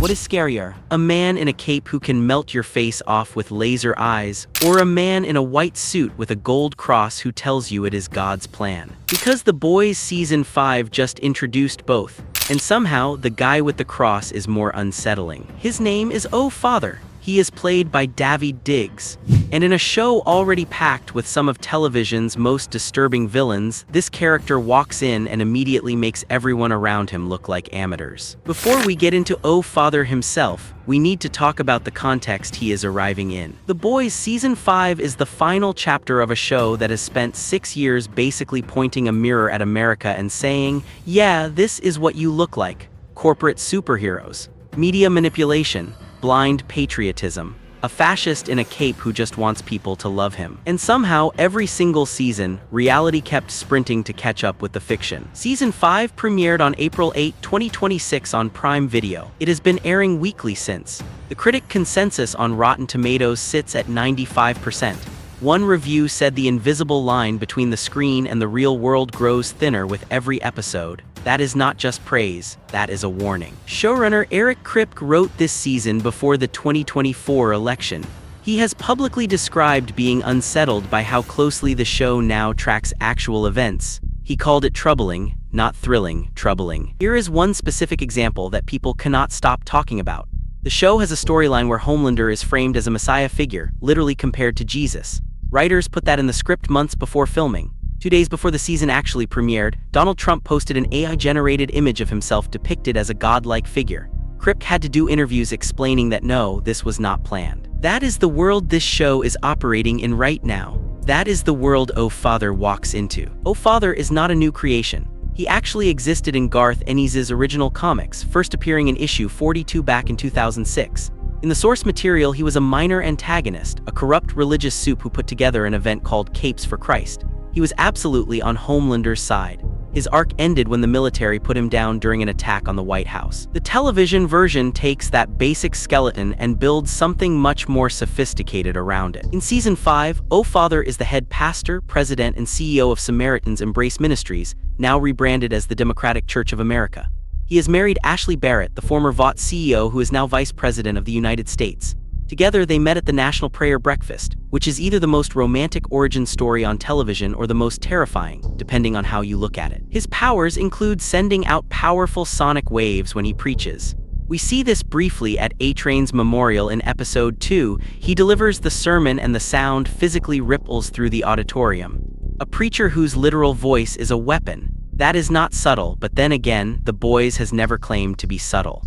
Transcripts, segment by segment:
What is scarier? A man in a cape who can melt your face off with laser eyes, or a man in a white suit with a gold cross who tells you it is God's plan? Because The Boys Season 5 just introduced both, and somehow the guy with the cross is more unsettling. His name is Father. He is played by Daveed Diggs. And in a show already packed with some of television's most disturbing villains, this character walks in and immediately makes everyone around him look like amateurs. Before we get into Father himself, we need to talk about the context he is arriving in. The Boys Season 5 is the final chapter of a show that has spent 6 years basically pointing a mirror at America and saying, yeah, this is what you look like. Corporate superheroes, media manipulation, blind patriotism, a fascist in a cape who just wants people to love him. And somehow, every single season, reality kept sprinting to catch up with the fiction. Season 5 premiered on April 8, 2026 on Prime Video. It has been airing weekly since. The critic consensus on Rotten Tomatoes sits at 95%. One review said the invisible line between the screen and the real world grows thinner with every episode. That is not just praise, that is a warning. Showrunner Eric Kripke wrote this season before the 2024 election. He has publicly described being unsettled by how closely the show now tracks actual events. He called it troubling, not thrilling, troubling. Here is one specific example that people cannot stop talking about. The show has a storyline where Homelander is framed as a messiah figure, literally compared to Jesus. Writers put that in the script months before filming. 2 days before the season actually premiered, Donald Trump posted an AI-generated image of himself depicted as a godlike figure. Kripke had to do interviews explaining that no, this was not planned. That is the world this show is operating in right now. That is the world Father walks into. Father is not a new creation. He actually existed in Garth Ennis's original comics, first appearing in issue 42 back in 2006. In the source material, he was a minor antagonist, a corrupt religious soup who put together an event called Capes for Christ. He was absolutely on Homelander's side. His arc ended when the military put him down during an attack on the White House. The television version takes that basic skeleton and builds something much more sophisticated around it. In Season 5, Father is the head pastor, president, and CEO of Samaritan's Embrace Ministries, now rebranded as the Democratic Church of America. He has married Ashley Barrett, the former Vought CEO who is now Vice President of the United States. Together, they met at the National Prayer Breakfast, which is either the most romantic origin story on television or the most terrifying, depending on how you look at it. His powers include sending out powerful sonic waves when he preaches. We see this briefly at A-Train's memorial in Episode 2. He delivers the sermon and the sound physically ripples through the auditorium. A preacher whose literal voice is a weapon. That is not subtle, but then again, The Boys has never claimed to be subtle.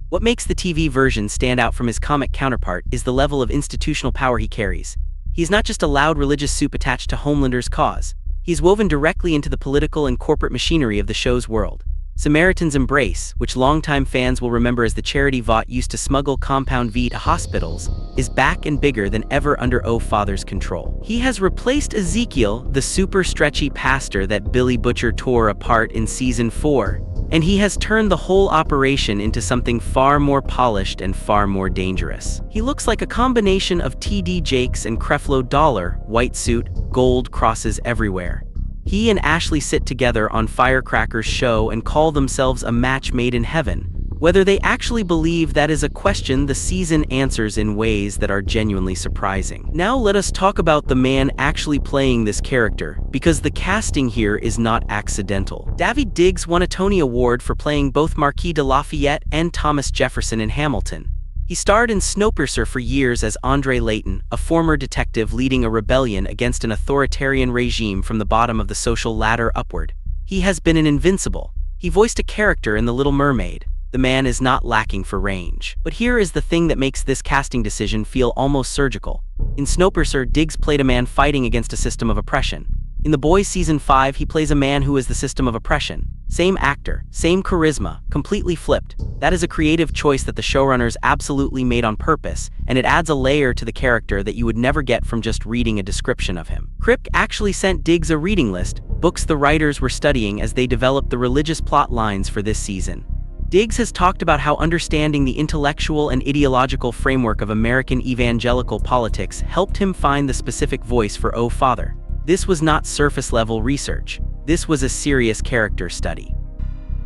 What makes the TV version stand out from his comic counterpart is the level of institutional power he carries. He is not just a loud religious soup attached to Homelander's cause. He is woven directly into the political and corporate machinery of the show's world. Samaritan's Embrace, which longtime fans will remember as the charity Vought used to smuggle Compound V to hospitals, is back and bigger than ever under Father's control. He has replaced Ezekiel, the super stretchy pastor that Billy Butcher tore apart in Season 4, and he has turned the whole operation into something far more polished and far more dangerous. He looks like a combination of T.D. Jakes and Creflo Dollar, white suit, gold crosses everywhere. He and Ashley sit together on Firecracker's show and call themselves a match made in heaven. Whether they actually believe that is a question the season answers in ways that are genuinely surprising. Now let us talk about the man actually playing this character, because the casting here is not accidental. Daveed Diggs won a Tony Award for playing both Marquis de Lafayette and Thomas Jefferson in Hamilton. He starred in Snowpiercer for years as Andre Layton, a former detective leading a rebellion against an authoritarian regime from the bottom of the social ladder upward. He has been in Invincible. He voiced a character in The Little Mermaid. The man is not lacking for range. But here is the thing that makes this casting decision feel almost surgical. In Snowpiercer, Diggs played a man fighting against a system of oppression. In The Boys Season 5, he plays a man who is the system of oppression. Same actor, same charisma, completely flipped. That is a creative choice that the showrunners absolutely made on purpose, and it adds a layer to the character that you would never get from just reading a description of him. Kripke actually sent Diggs a reading list, books the writers were studying as they developed the religious plot lines for this season. Diggs has talked about how understanding the intellectual and ideological framework of American evangelical politics helped him find the specific voice for Father. This was not surface-level research. This was a serious character study.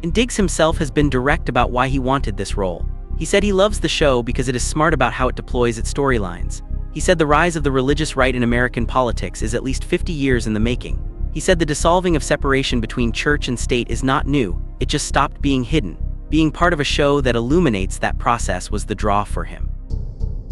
And Diggs himself has been direct about why he wanted this role. He said he loves the show because it is smart about how it deploys its storylines. He said the rise of the religious right in American politics is at least 50 years in the making. He said the dissolving of separation between church and state is not new, it just stopped being hidden. Being part of a show that illuminates that process was the draw for him.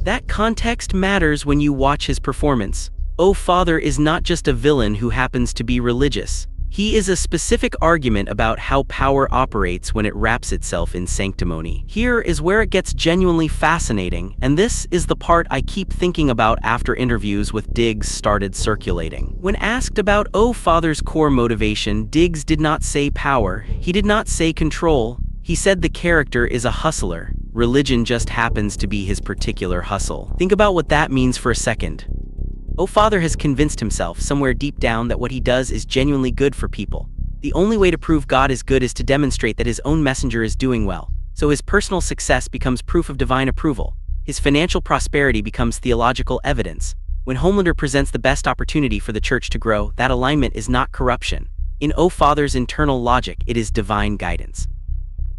That context matters when you watch his performance. Oh Father is not just a villain who happens to be religious. He is a specific argument about how power operates when it wraps itself in sanctimony. Here is where it gets genuinely fascinating, and this is the part I keep thinking about after interviews with Diggs started circulating. When asked about Oh Father's core motivation, Diggs did not say power, he did not say control. He said the character is a hustler. Religion just happens to be his particular hustle. Think about what that means for a second. Oh Father has convinced himself somewhere deep down that what he does is genuinely good for people. The only way to prove God is good is to demonstrate that his own messenger is doing well. So his personal success becomes proof of divine approval. His financial prosperity becomes theological evidence. When Homelander presents the best opportunity for the church to grow, that alignment is not corruption. In Oh Father's internal logic, it is divine guidance.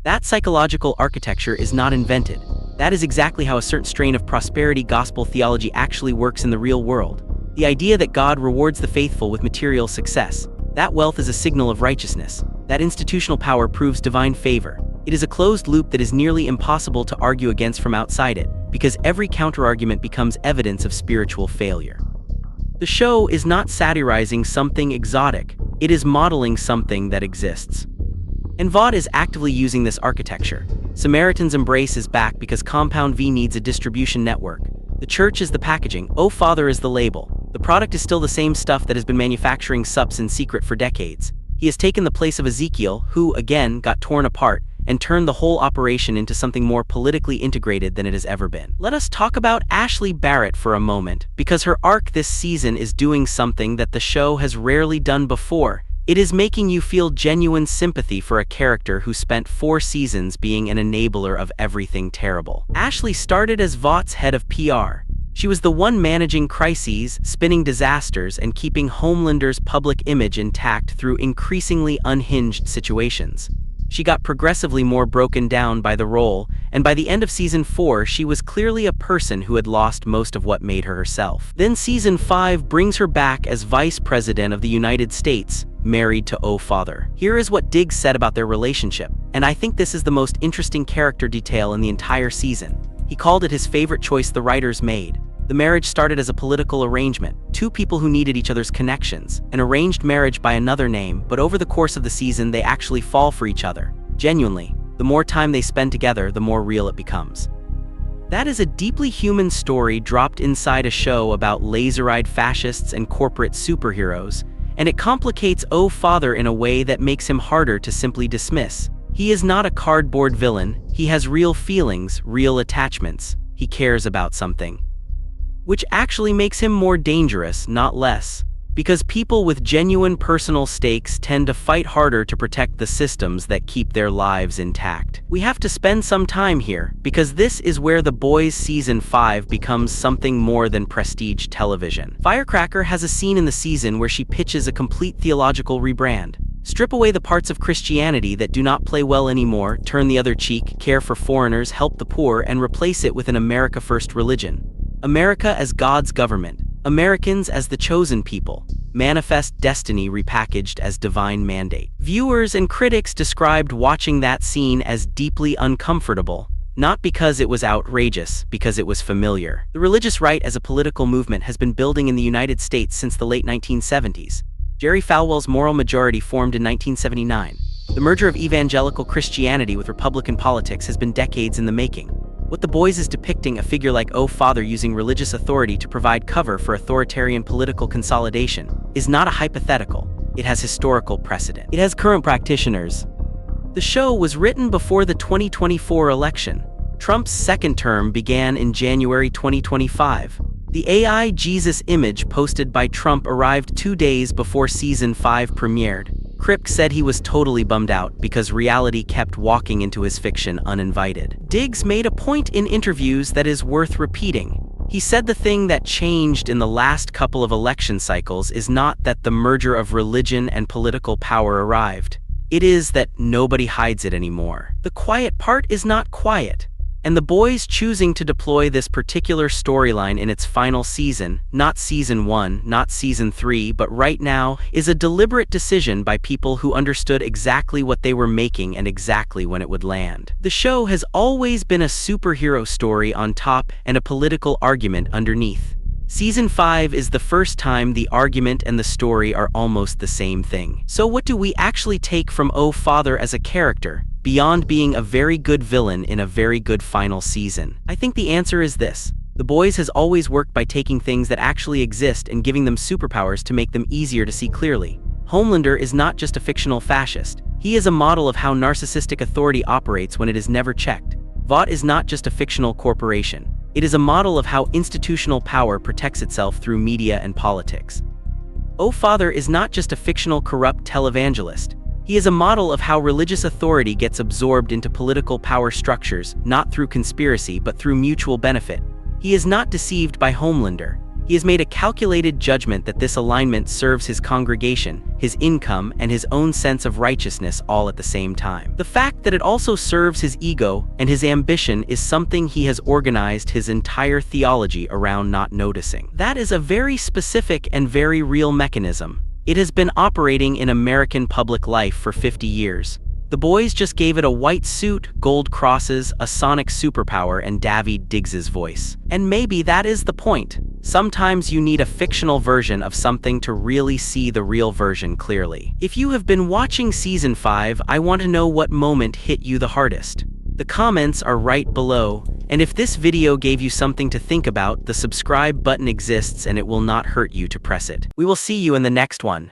That psychological architecture is not invented. That is exactly how a certain strain of prosperity gospel theology actually works in the real world. The idea that God rewards the faithful with material success. That wealth is a signal of righteousness. That institutional power proves divine favor. It is a closed loop that is nearly impossible to argue against from outside it, because every counterargument becomes evidence of spiritual failure. The show is not satirizing something exotic, it is modeling something that exists. And VOD is actively using this architecture. Samaritan's Embrace is back because Compound V needs a distribution network. The church is the packaging, Oh Father is the label. The product is still the same stuff that has been manufacturing sups in secret for decades. He has taken the place of Ezekiel, who, again, got torn apart, and turned the whole operation into something more politically integrated than it has ever been. Let us talk about Ashley Barrett for a moment, because her arc this season is doing something that the show has rarely done before. It is making you feel genuine sympathy for a character who spent 4 seasons being an enabler of everything terrible. Ashley started as Vought's head of PR. She was the one managing crises, spinning disasters, and keeping Homelander's public image intact through increasingly unhinged situations. She got progressively more broken down by the role, and by the end of Season 4 she was clearly a person who had lost most of what made her herself. Then Season 5 brings her back as Vice President of the United States, married to Oh Father. Here is what Diggs said about their relationship, and I think this is the most interesting character detail in the entire season. He called it his favorite choice the writers made. The marriage started as a political arrangement, 2 people who needed each other's connections, an arranged marriage by another name, but over the course of the season they actually fall for each other. Genuinely, the more time they spend together, the more real it becomes. That is a deeply human story dropped inside a show about laser-eyed fascists and corporate superheroes, and it complicates Oh Father in a way that makes him harder to simply dismiss. He is not a cardboard villain, he has real feelings, real attachments, he cares about something. Which actually makes him more dangerous, not less. Because people with genuine personal stakes tend to fight harder to protect the systems that keep their lives intact. We have to spend some time here, because this is where The Boys Season 5 becomes something more than prestige television. Firecracker has a scene in the season where she pitches a complete theological rebrand. Strip away the parts of Christianity that do not play well anymore, turn the other cheek, care for foreigners, help the poor, and replace it with an America First religion. America as God's government, Americans as the chosen people, manifest destiny repackaged as divine mandate. Viewers and critics described watching that scene as deeply uncomfortable, not because it was outrageous, because it was familiar. The religious right as a political movement has been building in the United States since the late 1970s. Jerry Falwell's Moral Majority formed in 1979. The merger of evangelical Christianity with Republican politics has been decades in the making. What The Boys is depicting a figure like Oh Father using religious authority to provide cover for authoritarian political consolidation is not a hypothetical, it has historical precedent. It has current practitioners. The show was written before the 2024 election. Trump's second term began in January 2025. The AI Jesus image posted by Trump arrived 2 days before Season 5 premiered. Kripke said he was totally bummed out because reality kept walking into his fiction uninvited. Diggs made a point in interviews that is worth repeating. He said the thing that changed in the last couple of election cycles is not that the merger of religion and political power arrived. It is that nobody hides it anymore. The quiet part is not quiet. And the boys choosing to deploy this particular storyline in its final season, not season 1, not season 3, but right now, is a deliberate decision by people who understood exactly what they were making and exactly when it would land. The show has always been a superhero story on top and a political argument underneath. Season 5 is the first time the argument and the story are almost the same thing. So what do we actually take from Oh Father as a character, beyond being a very good villain in a very good final season? I think the answer is this. The Boys has always worked by taking things that actually exist and giving them superpowers to make them easier to see clearly. Homelander is not just a fictional fascist. He is a model of how narcissistic authority operates when it is never checked. Vought is not just a fictional corporation. It is a model of how institutional power protects itself through media and politics. Oh Father is not just a fictional corrupt televangelist. He is a model of how religious authority gets absorbed into political power structures, not through conspiracy but through mutual benefit. He is not deceived by Homelander. He has made a calculated judgment that this alignment serves his congregation, his income, and his own sense of righteousness all at the same time. The fact that it also serves his ego and his ambition is something he has organized his entire theology around not noticing. That is a very specific and very real mechanism. It has been operating in American public life for 50 years. The Boys just gave it a white suit, gold crosses, a sonic superpower, and Daveed Diggs's voice. And maybe that is the point. Sometimes you need a fictional version of something to really see the real version clearly. If you have been watching Season 5, I want to know what moment hit you the hardest. The comments are right below, and if this video gave you something to think about, the subscribe button exists and it will not hurt you to press it. We will see you in the next one.